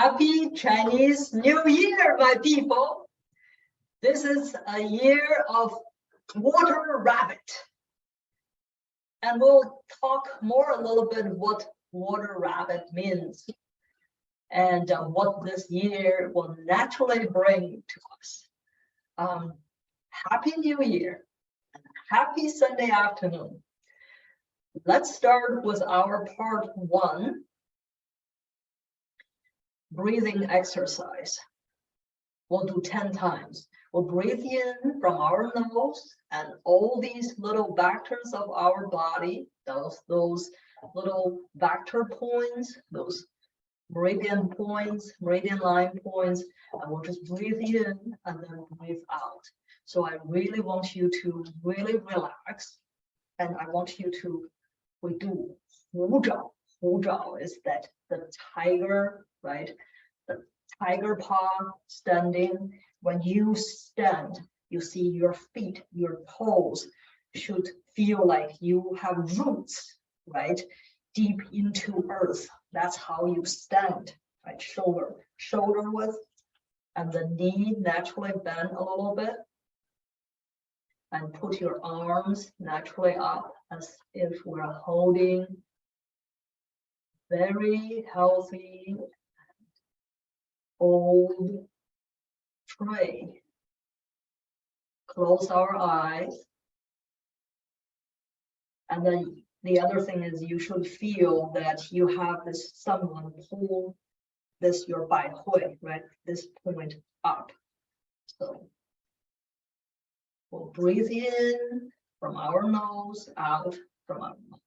Happy Chinese New Year, my people. This is a year of water rabbit. And we'll talk more a little bit what water rabbit means and what this year will naturally bring to us. Happy New Year and happy Sunday afternoon. Let's start with our part 1, breathing exercise. We'll do 10 times. We'll breathe in from our nose, and all these little vectors of our body, those little vector points, those meridian points, meridian line points, and we'll just breathe in and then breathe out. So I really want you to really relax, and I want you to, we do 虎爪. 虎爪 is that the tiger, right? The tiger paw standing. When you stand, you see your feet, your toes should feel like you have roots, right? Deep into earth. That's how you stand, right? Shoulder width, and the knee naturally bend a little bit. And put your arms naturally up as if we're holding very healthy old tray. Close our eyes. And then the other thing is you should feel that you have this someone pull this your bai hui, right? This point up. So we'll breathe in from our nose, out from our mouth.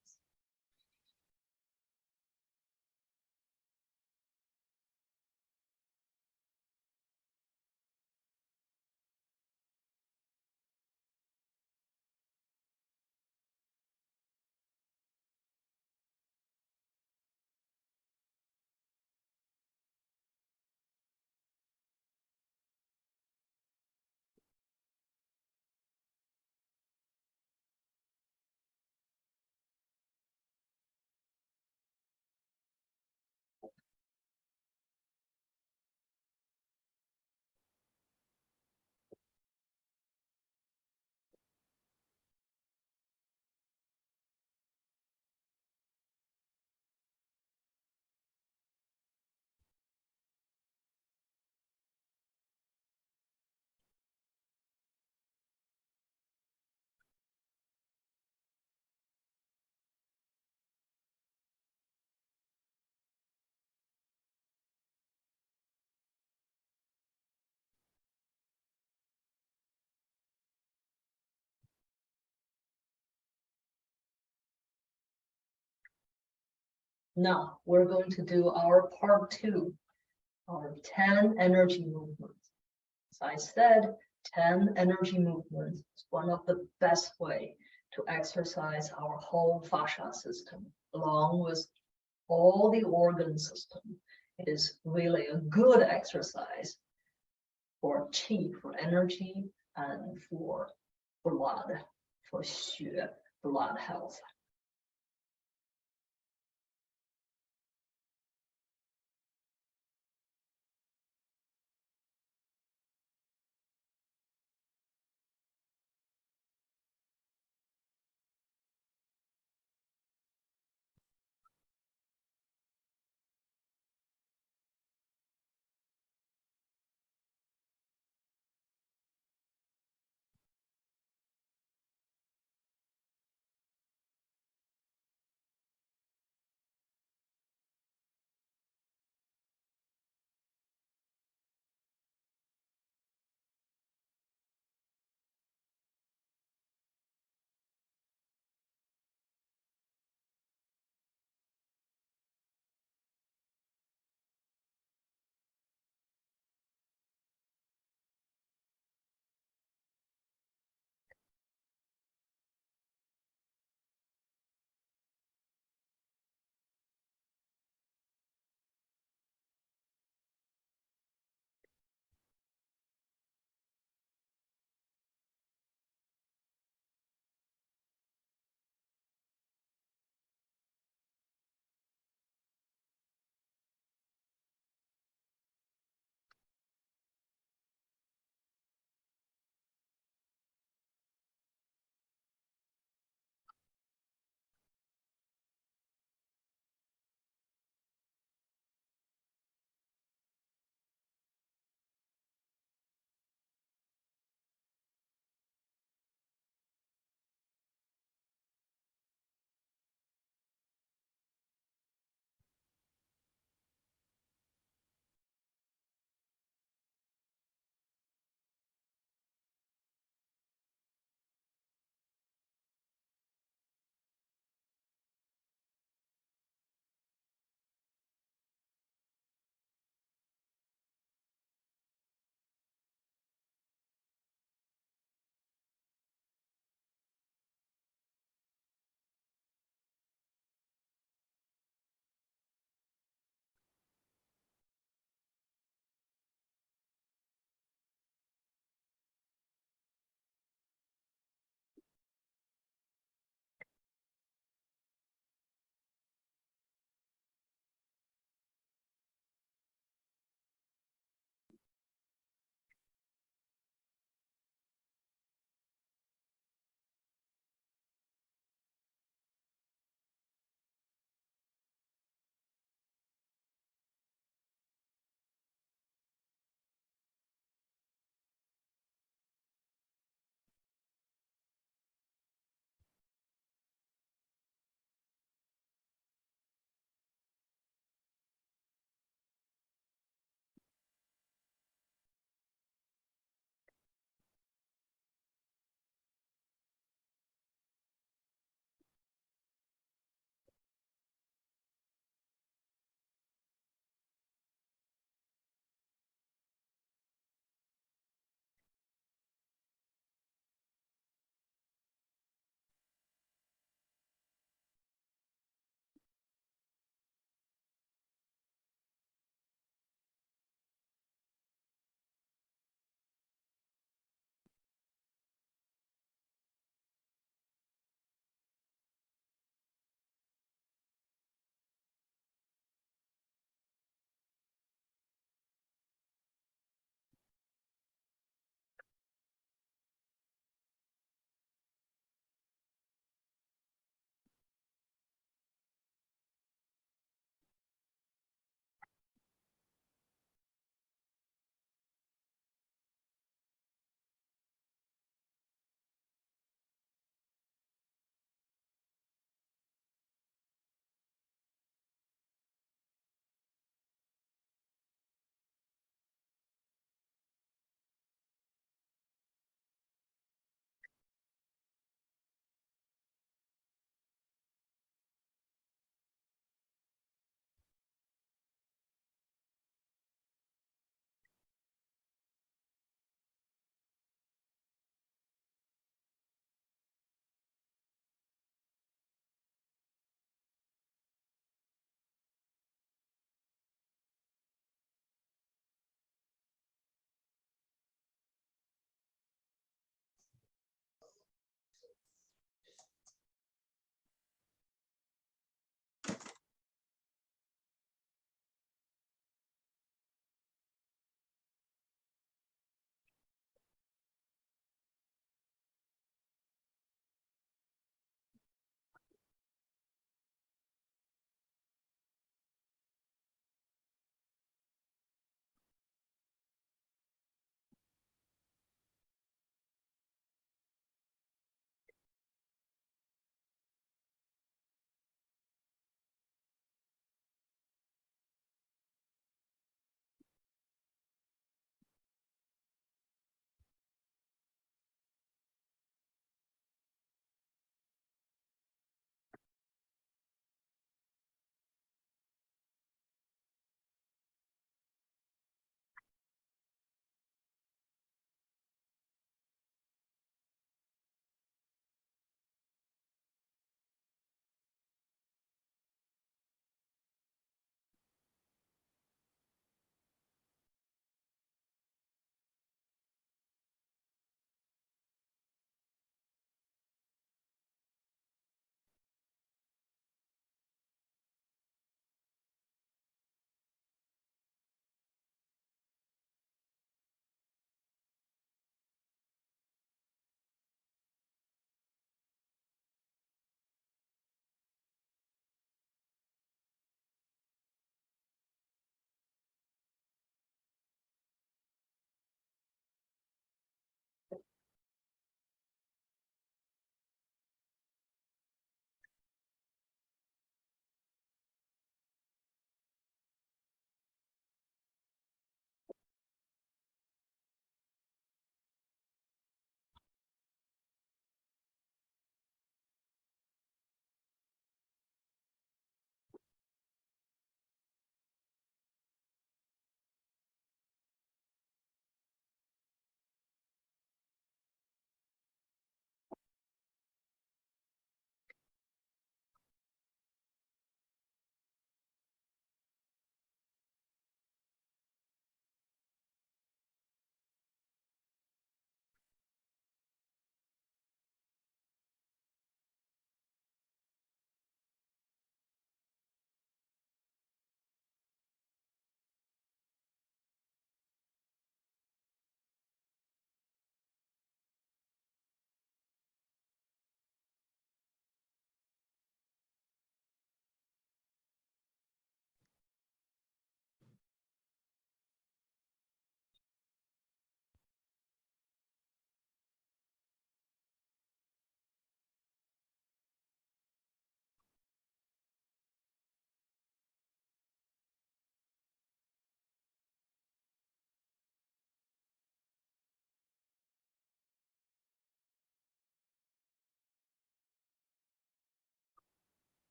Now we're going to do our part 2, our 10 energy movements. As I said, 10 energy movements is one of the best way to exercise our whole fascia system, along with all the organ system. It is really a good exercise for qi, for energy, and for blood, for 血, blood health.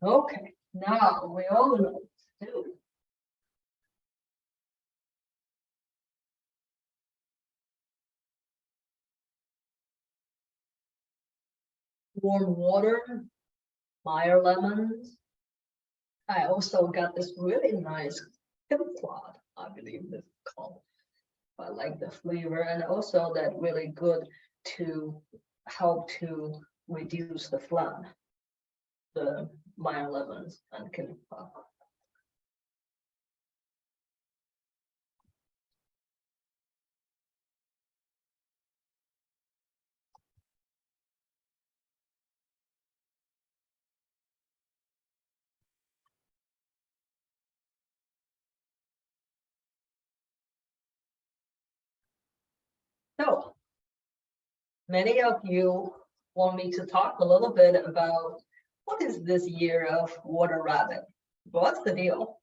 Okay, now we all know what to do. Warm water, Meyer lemons. I also got this really nice Pimplot, I believe this is called. I like the flavor, and also that really good to help to reduce the phlegm, the Meyer lemons and Pimplot. So many of you want me to talk a little bit about what is this year of water rabbit? What's the deal?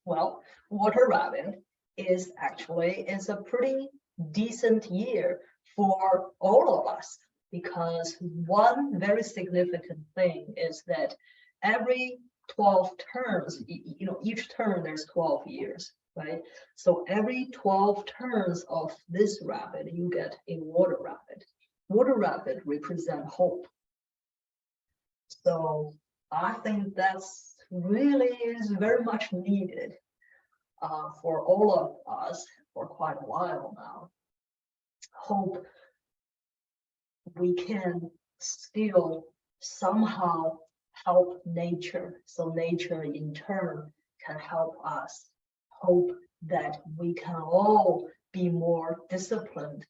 Well, water rabbit is a pretty decent year for all of us, because one very significant thing is that every 12 turns, each turn there's 12 years, right? So every 12 turns of this rabbit, you get a water rabbit. Water rabbit represent hope. So I think that's really is very much needed for all of us for quite a while now. Hope we can still somehow help nature, so nature in turn can help us. Hope that we can all be more disciplined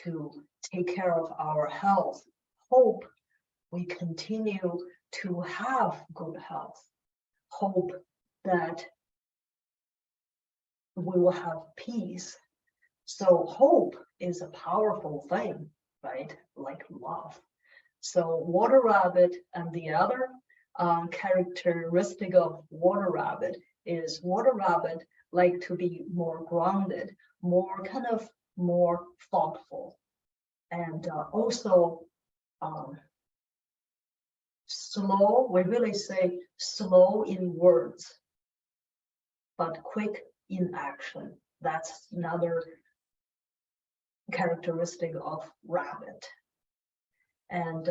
to take care of our health. Hope we continue to have good health. Hope that we will have peace. So hope is a powerful thing, right? Like love. So water rabbit, and the other characteristic of water rabbit is water rabbit like to be more grounded, more kind of more thoughtful, and also slow. We really say slow in words, but quick in action. That's another characteristic of rabbit. And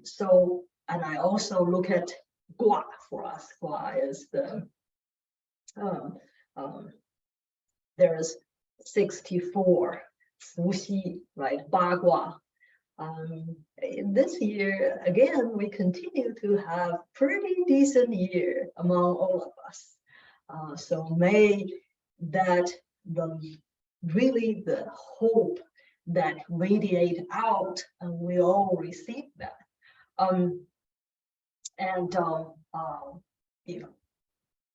so, and I also look at gua for us. Gua is the there's 64 fuxi, right? Bagua. This year again, we continue to have pretty decent year among all of us. So may that really the hope that radiate out, and we all receive that.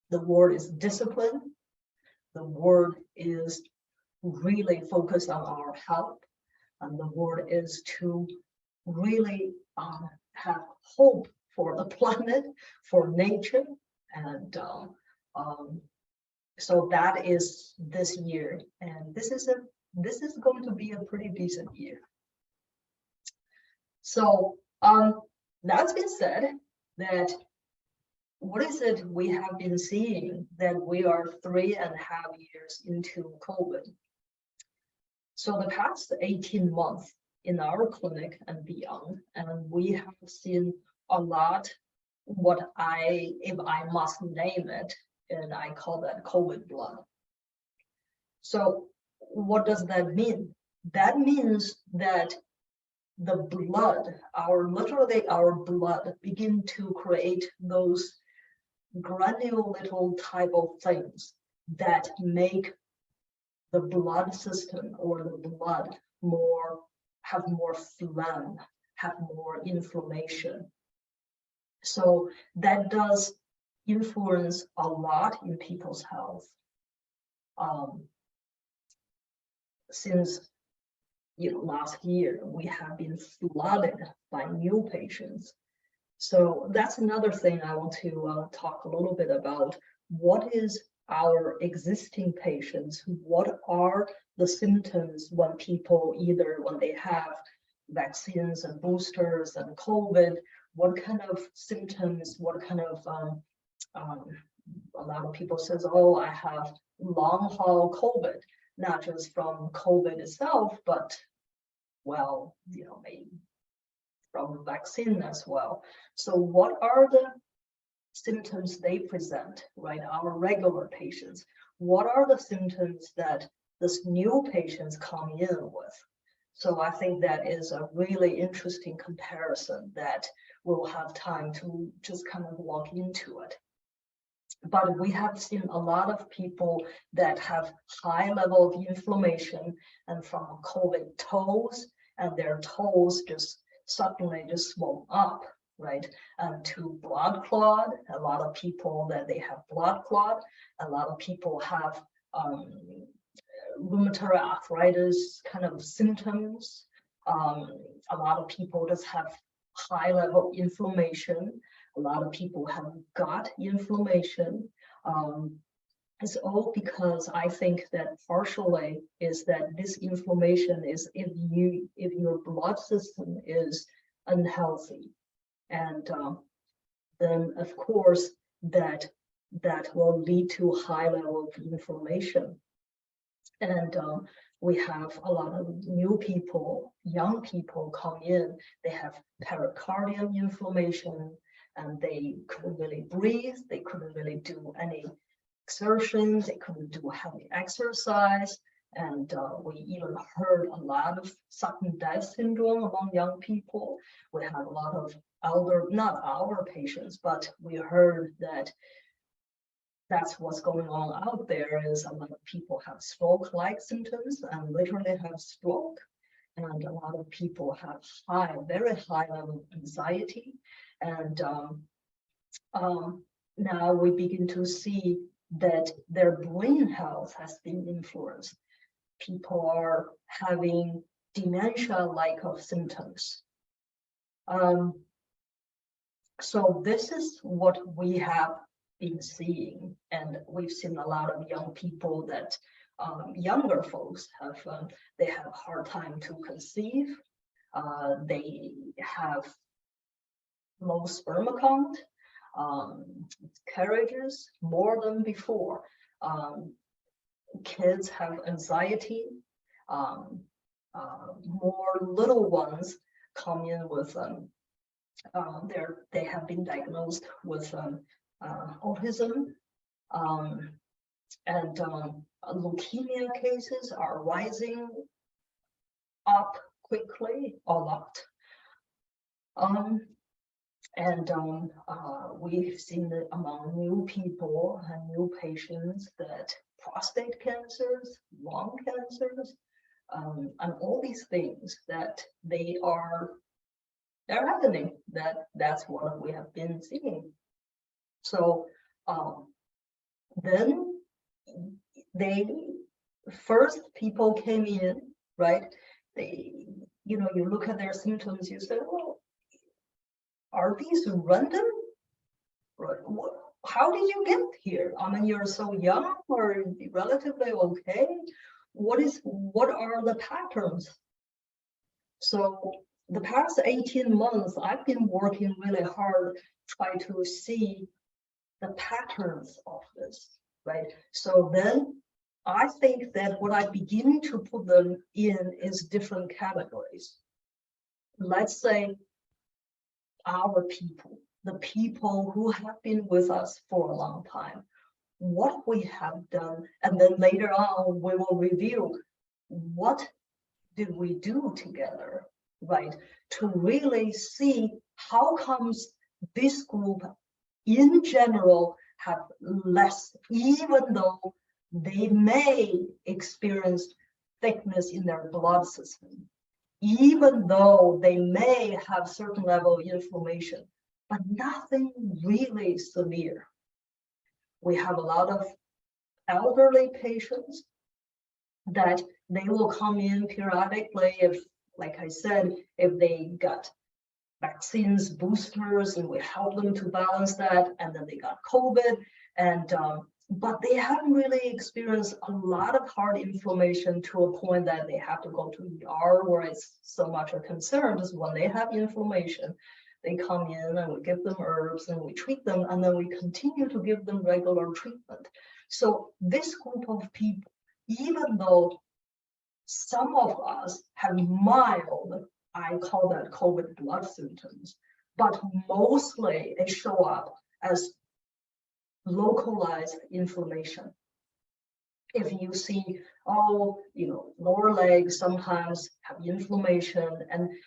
The word is discipline. The word is really focus on our health, and the word is to really have hope for the planet, for nature, and so that is this year, and this is going to be a pretty decent year. So that's been said, that what is it we have been seeing, that we are 3.5 years into COVID. So the past 18 months in our clinic and beyond, and we have seen a lot, if I must name it, and I call that COVID blood. So what does that mean? That means that the blood, literally our blood, begin to create those granular little type of things that make the blood system or the blood have more phlegm, have more inflammation. So that does influence a lot in people's health. Since last year, we have been flooded by new patients. So that's another thing I want to talk a little bit about. What is our existing patients? What are the symptoms when people, either when they have vaccines and boosters and COVID, what kind of symptoms, what kind of, a lot of people says, oh, I have long haul COVID, not just from COVID itself, but well, maybe from the vaccine as well. So what are the symptoms they present, right? Our regular patients. What are the symptoms that this new patients come in with? So I think that is a really interesting comparison that we'll have time to just kind of walk into it. But we have seen a lot of people that have high level of inflammation and from COVID toes, and their toes just suddenly just swell up, right? And to blood clot, a lot of people that they have blood clot, a lot of people have rheumatoid arthritis kind of symptoms. A lot of people just have high level inflammation. A lot of people have gut inflammation. It's all because I think that partially is that this inflammation is if your blood system is unhealthy, and then of course that will lead to high level of inflammation. And we have a lot of new people, young people come in, they have pericardial inflammation, and they couldn't really breathe, they couldn't really do any exertions, they couldn't do heavy exercise, and we even heard a lot of sudden death syndrome among young people. We have a lot of elder, not our patients, but we heard that that's what's going on out there is a lot of people have stroke-like symptoms and literally have stroke. And a lot of people have very high level of anxiety. And now we begin to see that their brain health has been influenced. People are having dementia-like of symptoms. So this is what we have been seeing, and we've seen a lot of young people that younger folks have they have a hard time to conceive. They have low sperm count, carriages more than before. Kids have anxiety. More little ones come in with they have been diagnosed with autism, and leukemia cases are rising up quickly a lot. We've seen that among new people and new patients that prostate cancers, lung cancers, and all these things that they're happening. That's what we have been seeing. So then people came in, right? You look at their symptoms, you say, well, are these random? Right? How did you get here? I mean, you're so young or relatively okay. What are the patterns? So the past 18 months, I've been working really hard, trying to see the patterns of this, right? So then I think that what I begin to put them in is different categories. Let's say our people, the people who have been with us for a long time, what we have done, and then later on we will review what did we do together, right? To really see how comes this group in general have less, even though they may experience thickness in their blood system, even though they may have certain level of inflammation, but nothing really severe. We have a lot of elderly patients that they will come in periodically if, like I said, if they got vaccines, boosters, and we help them to balance that, and then they got COVID, and but they haven't really experienced a lot of heart inflammation to a point that they have to go to ER, where it's so much a concern is when they have inflammation. They come in and we give them herbs and we treat them, and then we continue to give them regular treatment. So this group of people, even though some of us have mild, I call that COVID blood symptoms, but mostly they show up as localized inflammation. If you see, lower legs sometimes have inflammation,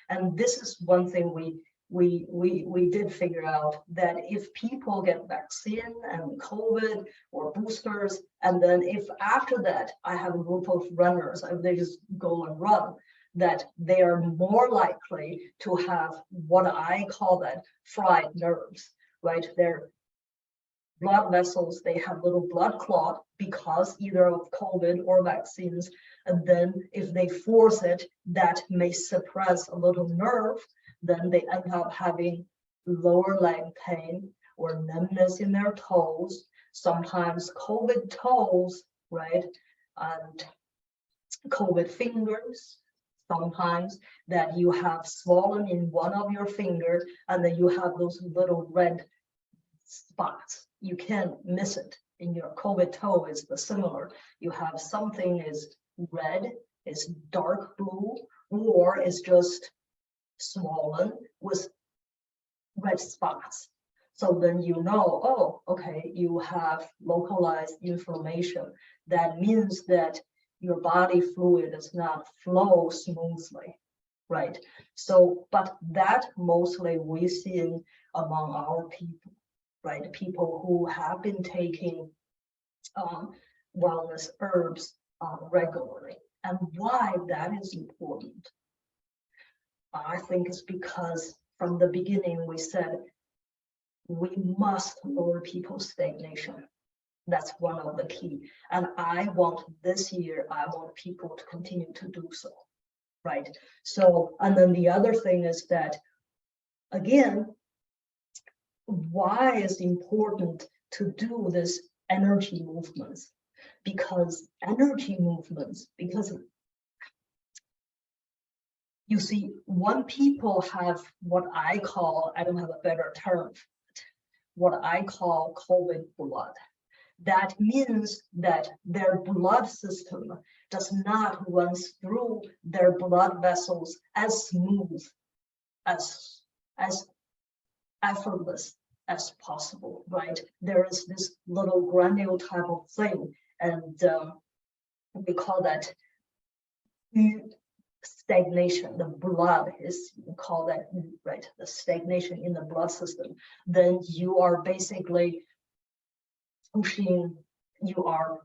and this is one thing we did figure out, that if people get vaccine and COVID or boosters, and then if after that I have a group of runners, if they just go and run, that they are more likely to have what I call that fried nerves, right? They're blood vessels, they have little blood clot because either of COVID or vaccines. And then if they force it, that may suppress a little nerve. Then they end up having lower leg pain or numbness in their toes, sometimes COVID toes, right? And COVID fingers. Sometimes that you have swollen in one of your fingers, and then you have those little red spots. You can't miss it. In your COVID toe is the similar. You have something is red, is dark blue, or is just swollen with red spots. So then you know, oh, okay, you have localized inflammation. That means that your body fluid does not flow smoothly, right? So, but that mostly we see among our people, right? People who have been taking wellness herbs regularly. And why that is important, I think, is because from the beginning we said we must lower people's stagnation. That's one of the key. And I want this year, I want people to continue to do so, right? So, and then the other thing is that, again, why is important to do this energy movements? Because energy movements, because you see, when people have what I call, I don't have a better term, what I call COVID blood. That means that their blood system does not run through their blood vessels as smooth, as effortless as possible, right? There is this little granule type of thing, and we call that stagnation. The blood is, we call that, right, the stagnation in the blood system. Then you are basically pushing, you are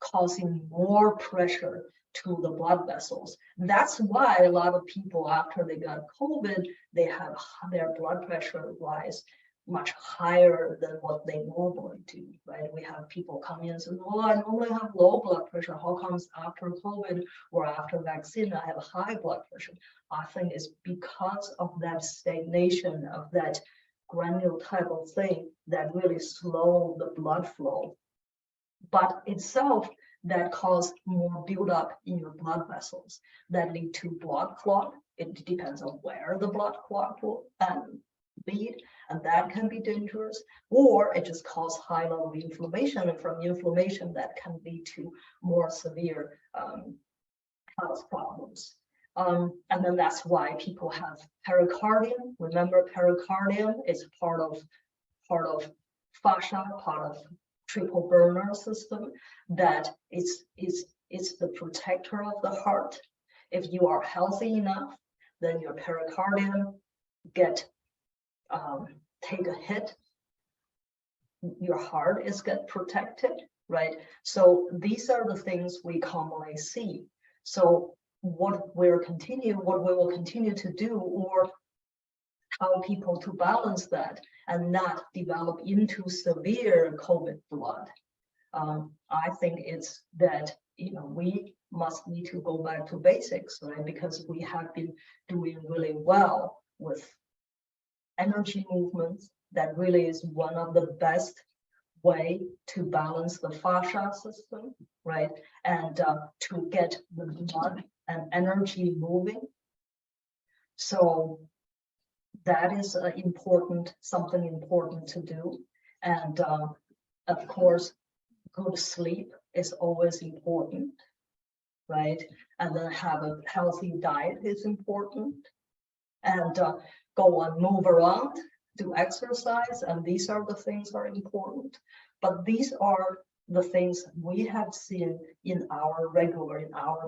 causing more pressure to the blood vessels. That's why a lot of people, after they got COVID, they have their blood pressure rise much higher than what they normally do, right? We have people come in and say, oh, I normally have low blood pressure. How comes after COVID or after vaccine, I have high blood pressure? I think it's because of that stagnation of that granule type of thing that really slow the blood flow. But itself, that cause more buildup in your blood vessels that lead to blood clot. It depends on where the blood clot will lead, and that can be dangerous, or it just causes high level of inflammation, and from inflammation that can lead to more severe health problems. And then that's why people have pericardium. Remember, pericardium is part of fascia, part of triple burner system, that it's the protector of the heart. If you are healthy enough, then your pericardium take a hit, your heart is get protected, right? So these are the things we commonly see. So what we will continue to do, or how people to balance that and not develop into severe COVID blood. I think it's that, we must need to go back to basics, right? Because we have been doing really well with energy movements. That really is one of the best way to balance the fascia system, right? And to get the blood and energy moving. So that is something important to do. And of course, good sleep is always important, right? And then have a healthy diet is important. And go and move around, do exercise, and these are the things that are important. But these are the things we have seen in our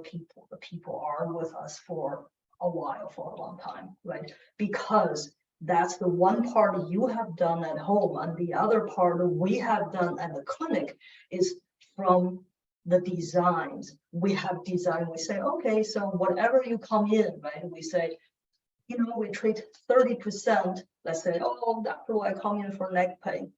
people. The people are with us for a while, for a long time, right? Because that's the one part you have done at home, and the other part we have done at the clinic is from the designs. We have designed, we say, okay, so whatever you come in, right? We say, you know, we treat 30%, let's say, oh, doctor, I come in for neck pain.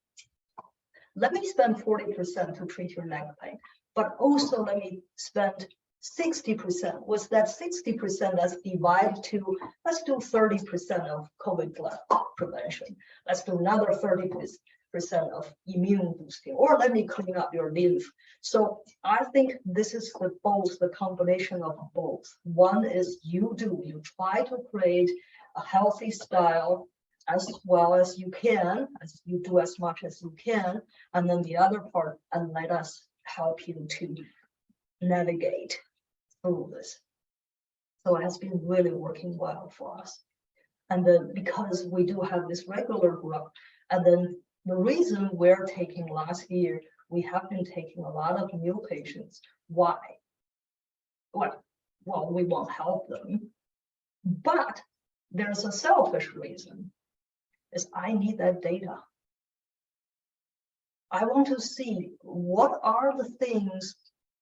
Let me spend 40% to treat your neck pain, but also let me spend 60%. Was that 60% that's divided to, let's do 30% of COVID prevention. Let's do another 30% of immune boosting, or let me clean up your lymph. So I think this is the combination of both. One is you try to create a healthy style as well as you can, as you do as much as you can, and then the other part, and let us help you to navigate through this. So it has been really working well for us. And then because we do have this regular group, and then the reason we're taking last year, we have been taking a lot of new patients. Why? Well, we won't help them, but there's a selfish reason, is I need that data. I want to see what are the things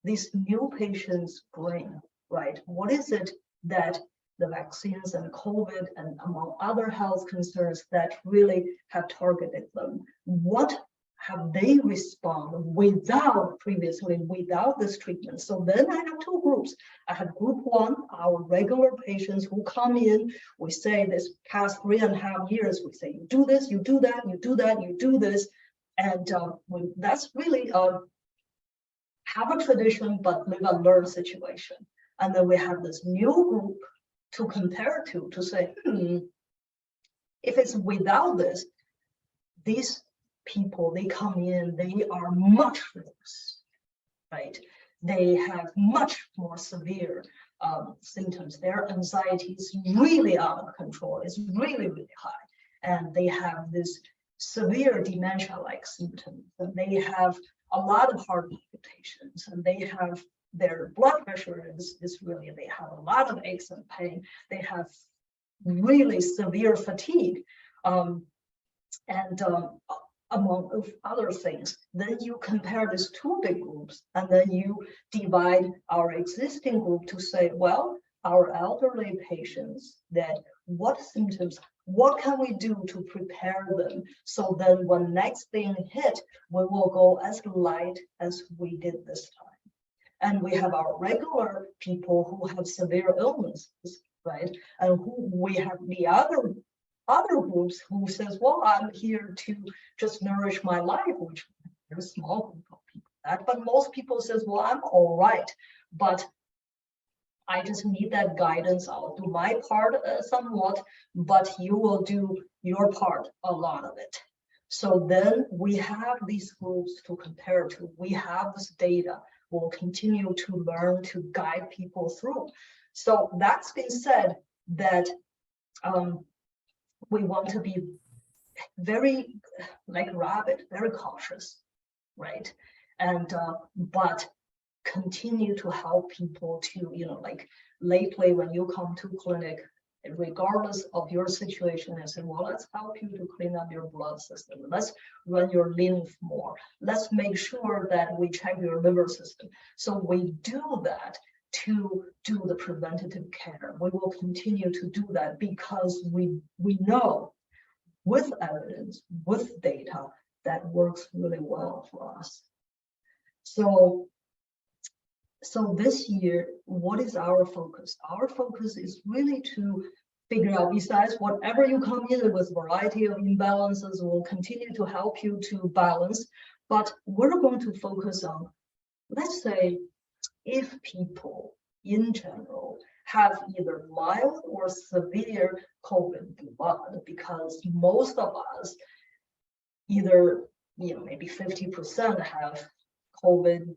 these new patients bring, right? What is it that the vaccines and COVID and among other health concerns that really have targeted them? What have they responded previously without this treatment? So then I have two groups. I have group one, our regular patients who come in. We say this past 3.5 years, we say, you do this, you do that, you do that, you do this. And that's really have a tradition, but live and learn situation. And then we have this new group to compare to say, if it's without this, these people, they come in, they are much worse, right? They have much more severe symptoms. Their anxiety is really out of control. It's really, really high. And they have this severe dementia-like symptoms. And they have a lot of heart palpitations, and they have their blood pressure is really, they have a lot of aches and pain. They have really severe fatigue. Among other things, then you compare these two big groups, and then you divide our existing group to say, well, our elderly patients, that what symptoms, what can we do to prepare them? So then when next thing hit, we will go as light as we did this time. And we have our regular people who have severe illnesses, right? And who we have the other groups who says, well, I'm here to just nourish my life, which is a small group of people. But most people says, well, I'm all right, but I just need that guidance. I'll do my part somewhat, but you will do your part, a lot of it. So then we have these groups to compare to. We have this data. We'll continue to learn to guide people through. So that's been said, that we want to be very, like rabbit, very cautious, right? And but continue to help people to, like lately when you come to clinic, regardless of your situation, I say, well, let's help you to clean up your blood system. Let's run your lymph more. Let's make sure that we check your liver system. So we do that to do the preventative care. We will continue to do that because we know with evidence, with data, that works really well for us. So this year, what is our focus? Our focus is really to figure out, besides whatever you come in with variety of imbalances, we'll continue to help you to balance, but we're going to focus on, let's say, if people in general have either mild or severe COVID blood, because most of us either, maybe 50% have COVID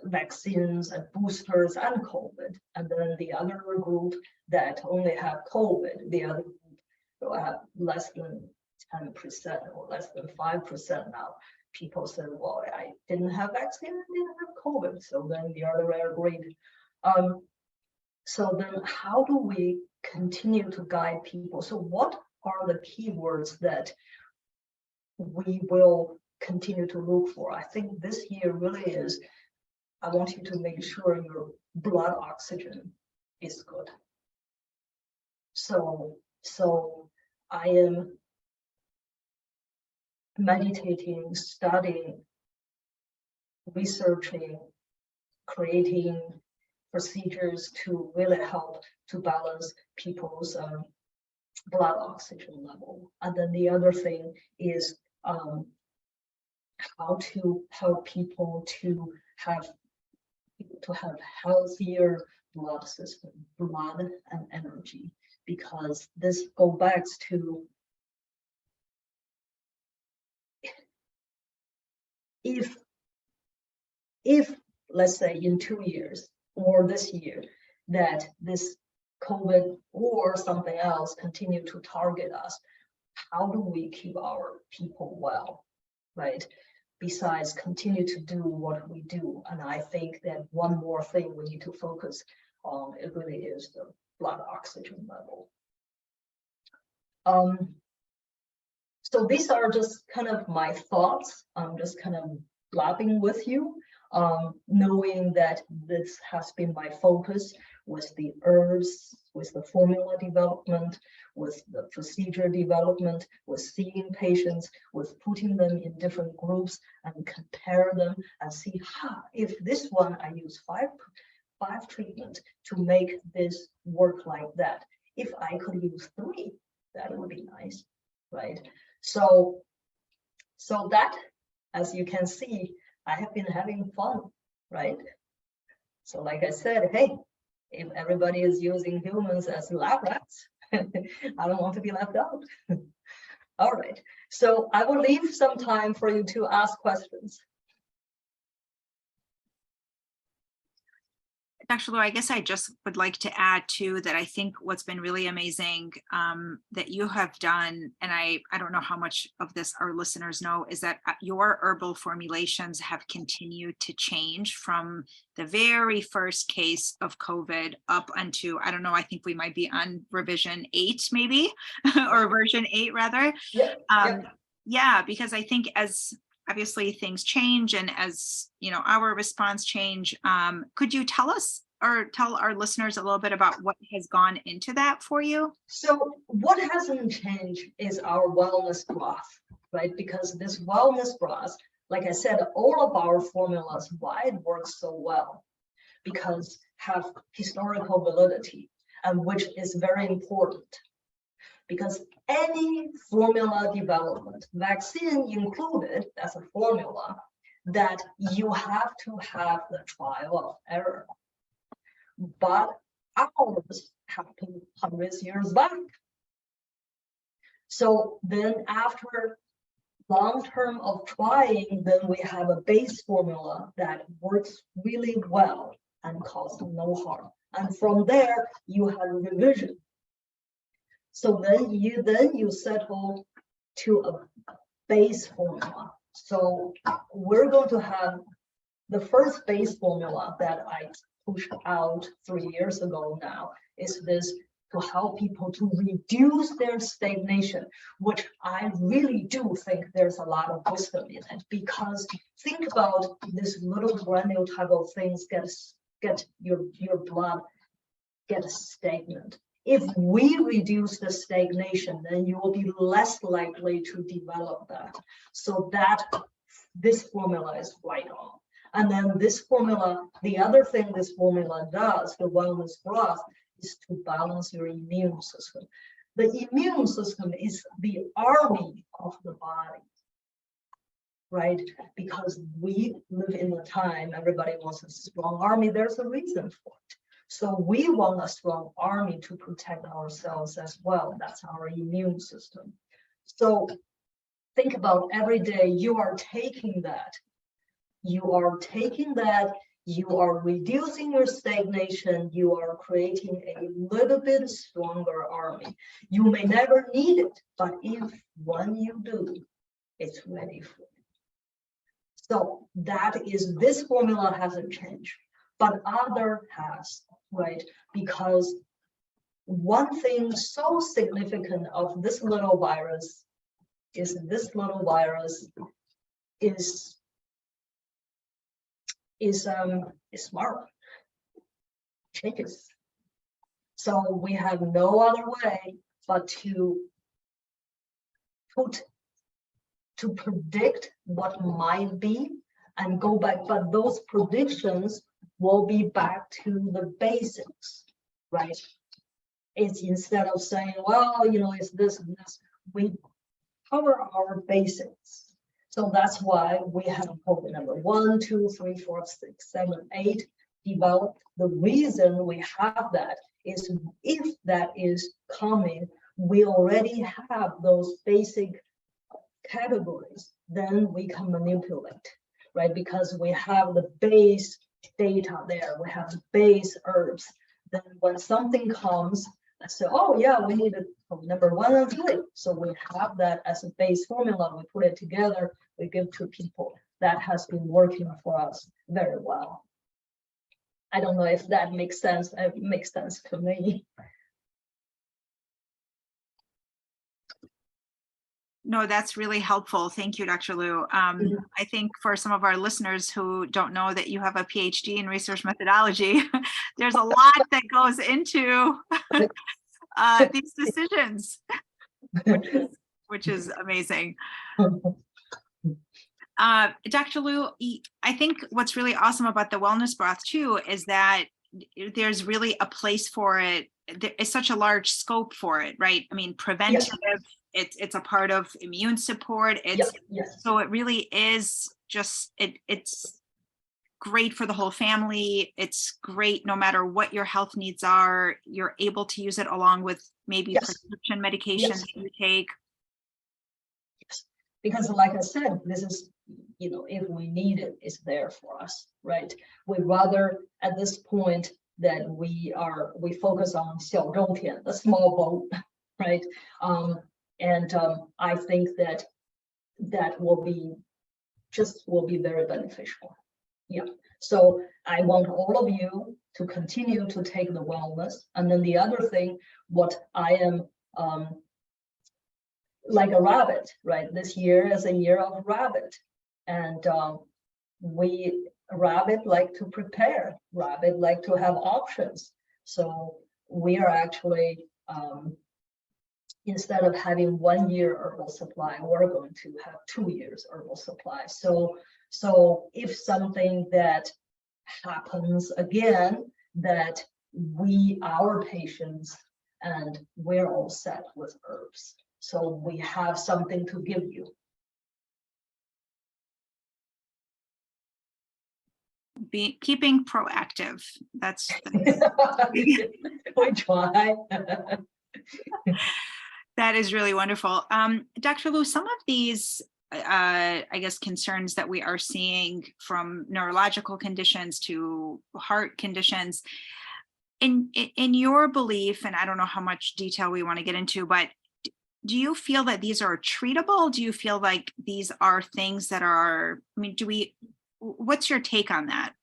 vaccines and boosters and COVID, and then the other group that only have COVID, the other group will have less than 10% or less than 5% now. People say, well, I didn't have vaccine, I didn't have COVID, so then the other way are great. So then how do we continue to guide people? So what are the keywords that we will continue to look for? I think this year really is, I want you to make sure your blood oxygen is good. So I am meditating, studying, researching, creating procedures to really help to balance people's blood oxygen level. And then the other thing is how to help people to have healthier blood system, blood and energy, because this goes back to, if let's say in 2 years or this year that this COVID or something else continue to target us, how do we keep our people well, right? Besides continue to do what we do. And I think that one more thing we need to focus on, it really is the blood oxygen level. So these are just kind of my thoughts. I'm just kind of blabbing with you, knowing that this has been my focus with the herbs, with the formula development, with the procedure development, with seeing patients, with putting them in different groups and compare them and see, if this one I use five treatment to make this work like that. If I could use 3, that would be nice, right? So that, as you can see, I have been having fun, right? So like I said, hey, if everybody is using humans as lab rats, I don't want to be left out. All right, so I will leave some time for you to ask questions. Dr. Luo, I guess I just would like to add too that I think what's been really amazing that you have done, and I don't know how much of this our listeners know, is that your herbal formulations have continued to change from the very first case of COVID up until, I don't know, I think we might be on revision 8 maybe, or version 8 rather. Yeah, because I think as obviously things change, and as our response change, could you tell us or tell our listeners a little bit about what has gone into that for you? So what hasn't changed is our wellness broth, right? Because this wellness broth, like I said, all of our formulas, why it works so well, because have historical validity, and which is very important. Because any formula development, vaccine included, that's a formula that you have to have the trial of error. But ours happened hundreds of years back. So then after long term of trying, then we have a base formula that works really well and causes no harm. And from there, you have a revision. So then you settle to a base formula. So we're going to have the first base formula that I pushed out 3 years ago now is this, to help people to reduce their stagnation, which I really do think there's a lot of wisdom in it, because think about this little granule type of things get your blood get stagnant. If we reduce the stagnation, then you will be less likely to develop that. So that this formula is right on. And then this formula, the other thing this formula does, the wellness broth, is to balance your immune system. The immune system is the army of the body, right? Because we live in a time, everybody wants a strong army, there's a reason for it. So we want a strong army to protect ourselves as well. That's our immune system. So think about every day you are taking that. You are taking that, you are reducing your stagnation, you are creating a little bit stronger army. You may never need it, but if when you do, it's ready for you. So that is, this formula hasn't changed, but other has, right? Because one thing so significant of this little virus is smart, changes. So we have no other way but to predict what might be and go back, but those predictions will be back to the basics, right? It's instead of saying, well, you know, it's this and this, we cover our basics. So that's why we have COVID number 1, 2, 3, 4, 6, 7, 8 developed. The reason we have that is if that is coming, we already have those basic categories, then we can manipulate, right? Because we have the base data there, we have the base herbs. Then when something comes, I say, oh yeah, we need number 1 and 3. So we have that as a base formula, we put it together, we give to people. That has been working for us very well. I don't know if that makes sense. It makes sense to me. No, that's really helpful. Thank you, Dr. Liu. I think for some of our listeners who don't know that you have a PhD in research methodology, there's a lot that goes into these decisions, which is amazing. Dr. Liu, I think what's really awesome about the wellness broth too is that there's really a place for it. There is such a large scope for it, right? I mean, preventative, it's a part of immune support. So it really is just, it's great for the whole family. It's great no matter what your health needs are. You're able to use it along with maybe prescription medication that you take. Yes, because like I said, this is, you know, if we need it, it's there for us, right? We'd rather at this point that we focus on 小种田, the small boat, right? I think that will be very beneficial. Yeah. So I want all of you to continue to take the wellness. And then the other thing, what I am like a rabbit, right? This year is a year of rabbit. And rabbit like to prepare, rabbit like to have options. So we are actually, instead of having 1 year herbal supply, we're going to have 2 years herbal supply. So if something that happens again, that our patients, and we're all set with herbs. So we have something to give you. Keeping proactive. That's we try. That is really wonderful. Dr. Liu, some of these, I guess, concerns that we are seeing, from neurological conditions to heart conditions, in your belief, and I don't know how much detail we want to get into, but do you feel that these are treatable? Do you feel like these are things that are, I mean, what's your take on that?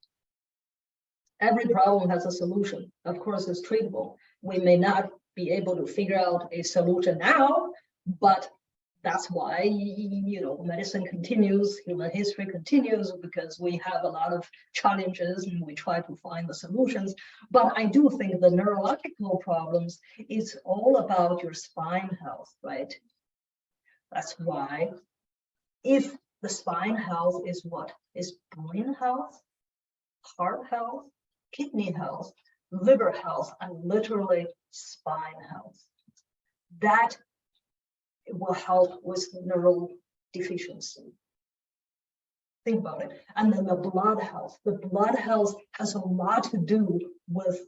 Every problem has a solution. Of course, it's treatable. We may not be able to figure out a solution now, but that's why, you know, medicine continues, human history continues, because we have a lot of challenges and we try to find the solutions. But I do think the neurological problems, it's all about your spine health, right? That's why if the spine health is what? Is brain health, heart health, kidney health, liver health, and literally spine health. That will help with neural deficiency. Think about it. And then the blood health. The blood health has a lot to do with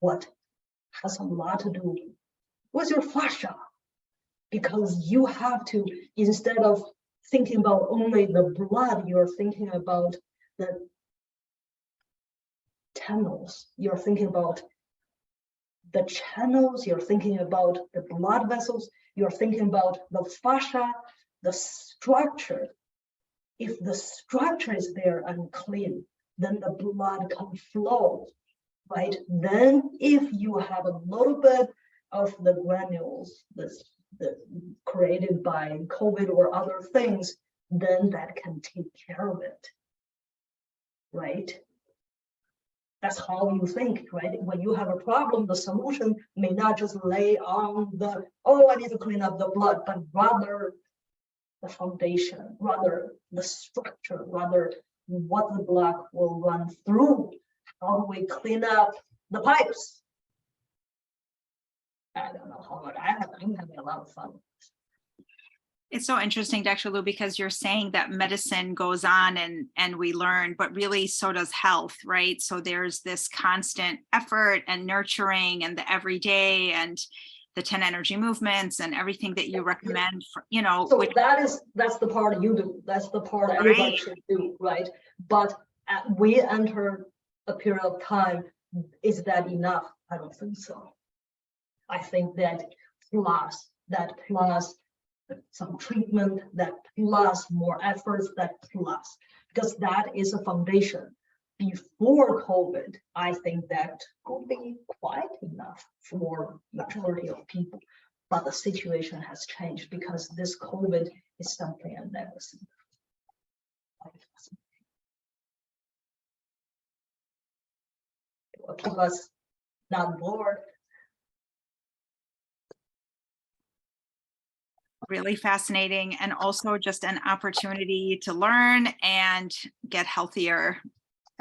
what? Has a lot to do with your fascia, because you have to, instead of thinking about only the blood, you're thinking about the channels, you're thinking about the channels, you're thinking about the blood vessels, you're thinking about the fascia, the structure. If the structure is there and clean, then the blood can flow, right? Then if you have a little bit of the granules created by COVID or other things, then that can take care of it, right? That's how you think, right? When you have a problem, the solution may not just lay on the, oh, I need to clean up the blood, but rather the foundation, rather the structure, rather what the blood will run through. How do we clean up the pipes? I don't know how much I'm having a lot of fun. It's so interesting, Dr. Lu, because you're saying that medicine goes on and we learn, but really so does health, right? So there's this constant effort and nurturing and the everyday and the 10 energy movements and everything that you recommend for, you know. So that's the part you do. That's the part everybody should do, right? But we enter a period of time. Is that enough? I don't think so. I think that plus some treatment, that plus more efforts, that plus, because that is a foundation. Before COVID, I think that could be quite enough for majority of people, but the situation has changed because this COVID is something I've never seen. It will keep us not bored. Really fascinating, and also just an opportunity to learn and get healthier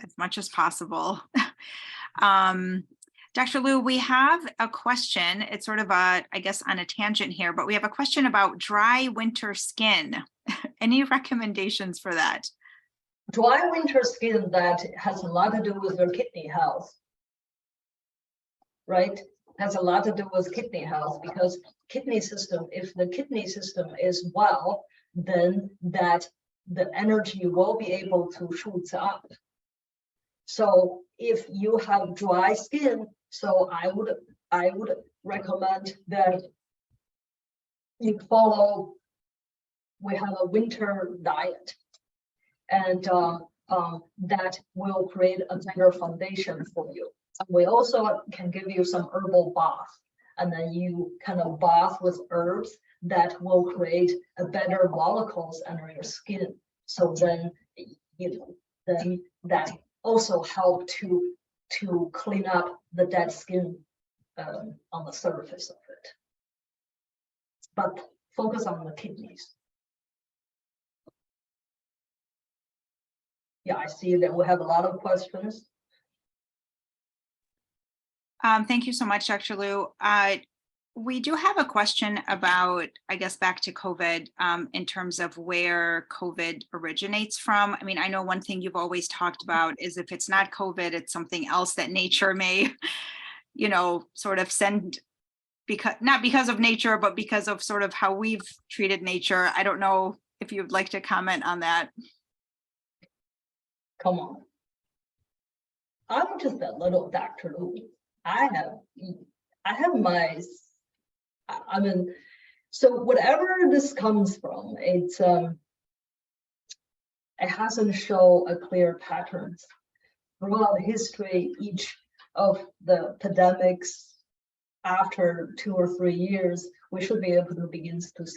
as much as possible. Dr. Lu, we have a question. It's sort of a, I guess, on a tangent here, but we have a question about dry winter skin. Any recommendations for that? Dry winter skin, that has a lot to do with your kidney health, right? Has a lot to do with kidney health, because kidney system, if the kidney system is well, then that the energy will be able to shoot up. So if you have dry skin, so I would recommend that you follow, we have a winter diet, and that will create a better foundation for you. We also can give you some herbal bath, and then you kind of bath with herbs that will create a better molecules under your skin. So then, then that also help to clean up the dead skin on the surface of it. But focus on the kidneys. Yeah, I see that we have a lot of questions. Thank you so much, Dr. Lu. We do have a question about, I guess, back to COVID in terms of where COVID originates from. I mean, I know one thing you've always talked about is if it's not COVID, it's something else that nature may, sort of send, because not because of nature, but because of sort of how we've treated nature. I don't know if you'd like to comment on that. Come on. I'm just a little Dr. Lu. I have my, I mean, so whatever this comes from, it hasn't shown a clear pattern throughout history. Each of the pandemics after 2 or 3 years, we should be able to begin to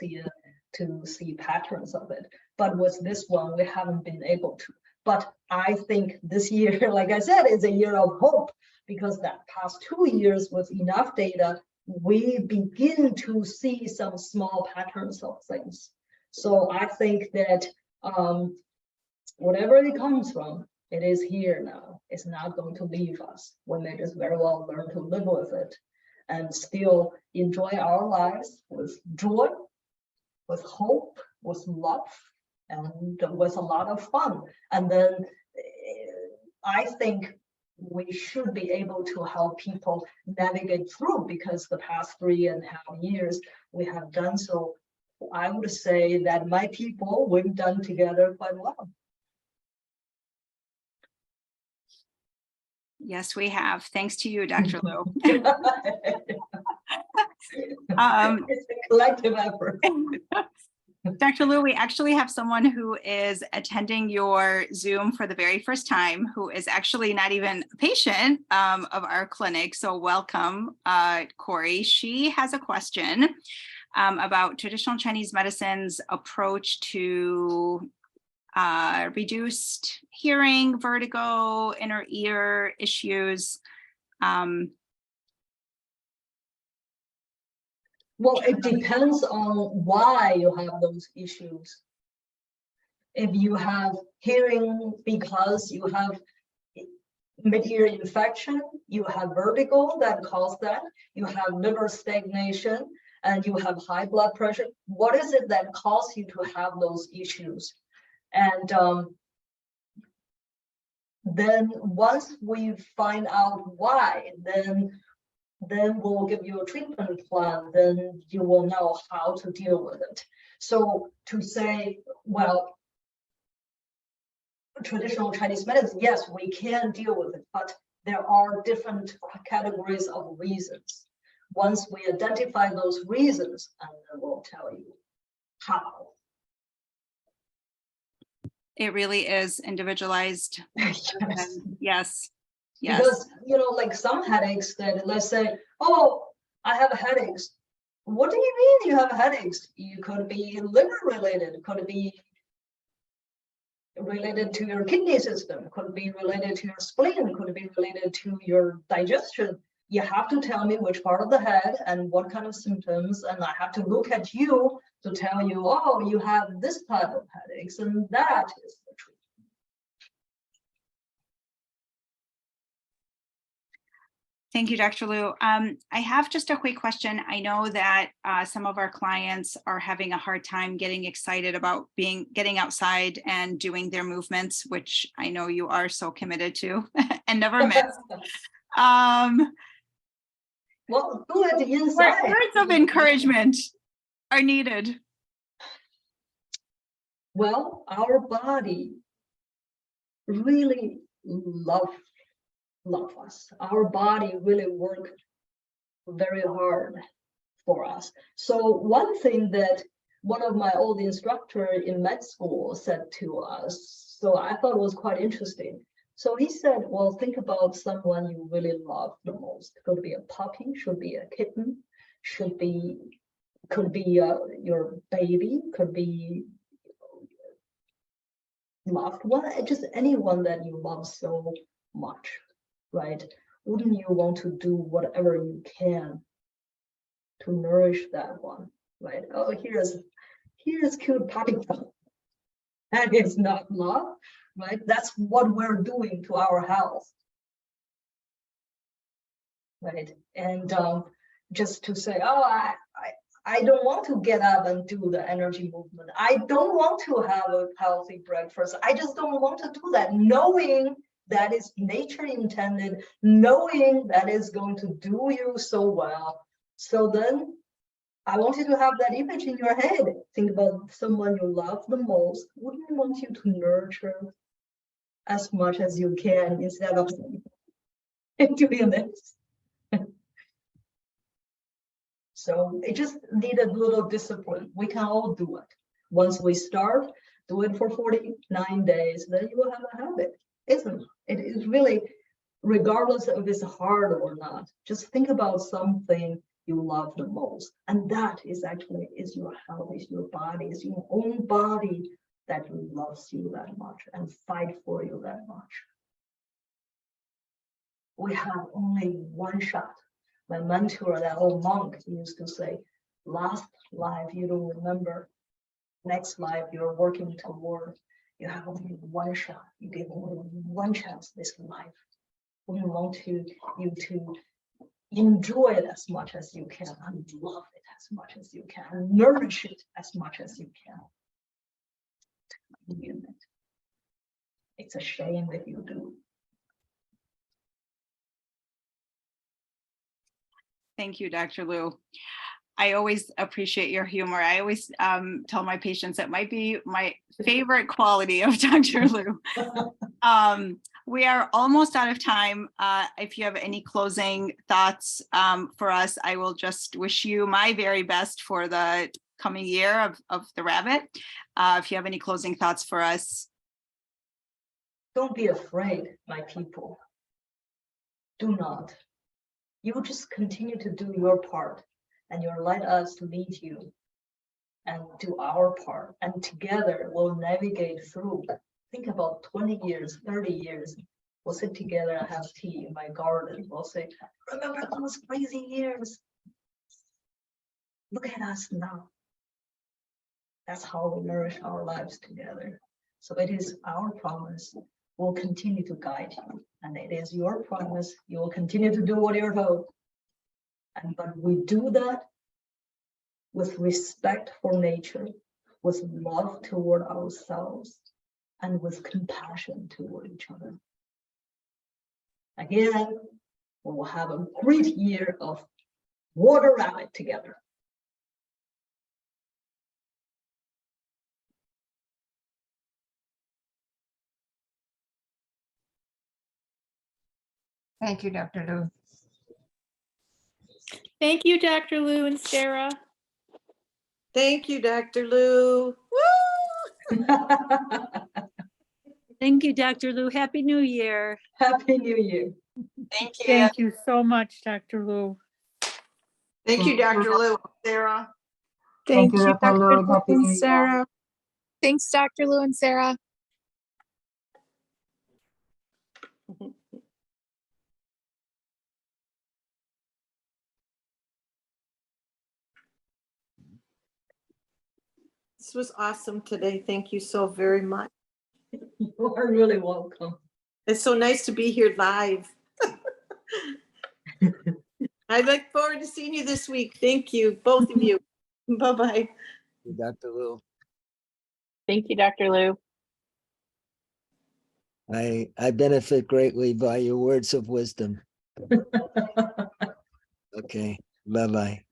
see patterns of it. But with this one, we haven't been able to. But I think this year, like I said, is a year of hope, because that past 2 years with enough data, we begin to see some small patterns of things. So I think that whatever it comes from, it is here now. It's not going to leave us. We may just very well learn to live with it and still enjoy our lives with joy, with hope, with love, and with a lot of fun. And then I think we should be able to help people navigate through, because the past 3.5 years we have done so. I would say that my people, we've done together quite well. Yes, we have. Thanks to you, Dr. Liu. It's a collective effort. Dr. Liu, we actually have someone who is attending your Zoom for the very first time, who is actually not even a patient of our clinic. So welcome, Corey. She has a question about traditional Chinese medicine's approach to reduced hearing, vertigo, inner ear issues. Well, it depends on why you have those issues. If you have hearing because you have mid-ear infection, you have vertigo that causes that, you have liver stagnation, and you have high blood pressure, what is it that causes you to have those issues? And then once we find out why, then we'll give you a treatment plan, then you will know how to deal with it. So to say, well, traditional Chinese medicine, yes, we can deal with it, but there are different categories of reasons. Once we identify those reasons, and then we'll tell you how. It really is individualized. Yes. Yes. Because, you know, like some headaches that, let's say, oh, I have headaches. What do you mean you have headaches? You could be liver related, it could be related to your kidney system, could be related to your spleen, could be related to your digestion. You have to tell me which part of the head and what kind of symptoms, and I have to look at you to tell you, oh, you have this type of headaches, and that is the treatment. Thank you, Dr. Liu. I have just a quick question. I know that some of our clients are having a hard time getting excited about getting outside and doing their movements, which I know you are so committed to and never miss. Well, do it inside. Words of encouragement are needed. Well, our body really love us. Our body really work very hard for us. So one thing that one of my old instructor in med school said to us, so I thought was quite interesting. So he said, well, think about someone you really love the most. Could be a puppy, should be a kitten, could be your baby, could be loved one, just anyone that you love so much, right? Wouldn't you want to do whatever you can to nourish that one, right? Oh, here's cute puppy. That is not love, right? That's what we're doing to our health, right? And just to say, oh, I don't want to get up and do the energy movement. I don't want to have a healthy breakfast. I just don't want to do that, knowing that is nature intended, knowing that is going to do you so well. So then I want you to have that image in your head. Think about someone you love the most. Wouldn't you want you to nurture as much as you can instead of doing this? So it just needed a little discipline. We can all do it. Once we start, do it for 49 days, then you will have a habit. It is really, regardless of if it's hard or not, just think about something you love the most. And that is actually your health, is your body, is your own body that loves you that much and fight for you that much. We have only one shot. My mentor, that old monk, used to say, last life you don't remember, next life you're working toward. You have only one shot. You give only one chance this life. We want you to enjoy it as much as you can and love it as much as you can, nourish it as much as you can. It's a shame if you do. Thank you, Dr. Lou. I always appreciate your humor. I always tell my patients that might be my favorite quality of Dr. Lou. We are almost out of time. If you have any closing thoughts for us, I will just wish you my very best for the coming year of the rabbit. If you have any closing thoughts for us. Don't be afraid, my people. Do not. You just continue to do your part, and you'll let us lead you and do our part. And together we'll navigate through. Think about 20 years, 30 years. We'll sit together and have tea in my garden. We'll say, remember those crazy years? Look at us now. That's how we nourish our lives together. So it is our promise. We'll continue to guide you. And it is your promise. You will continue to do what you're told. But we do that with respect for nature, with love toward ourselves, and with compassion toward each other. Again, we will have a great year of water rabbit together. Thank you, Dr. Lou. Thank you, Dr. Lou and Sarah. Thank you, Dr. Lou. Woo! Thank you, Dr. Lou. Happy New Year. Happy New Year. Thank you. Thank you so much, Dr. Lou. Thank you, Dr. Lou, Sarah. Thank you, Dr. Lou. Happy New Year. Sarah. Thanks, Dr. Lou and Sarah. This was awesome today. Thank you so very much. You are really welcome. It's so nice to be here live. I look forward to seeing you this week. Thank you, both of you. Bye-bye. Dr. Lou. Thank you, Dr. Lou. I benefit greatly by your words of wisdom. Okay, bye-bye.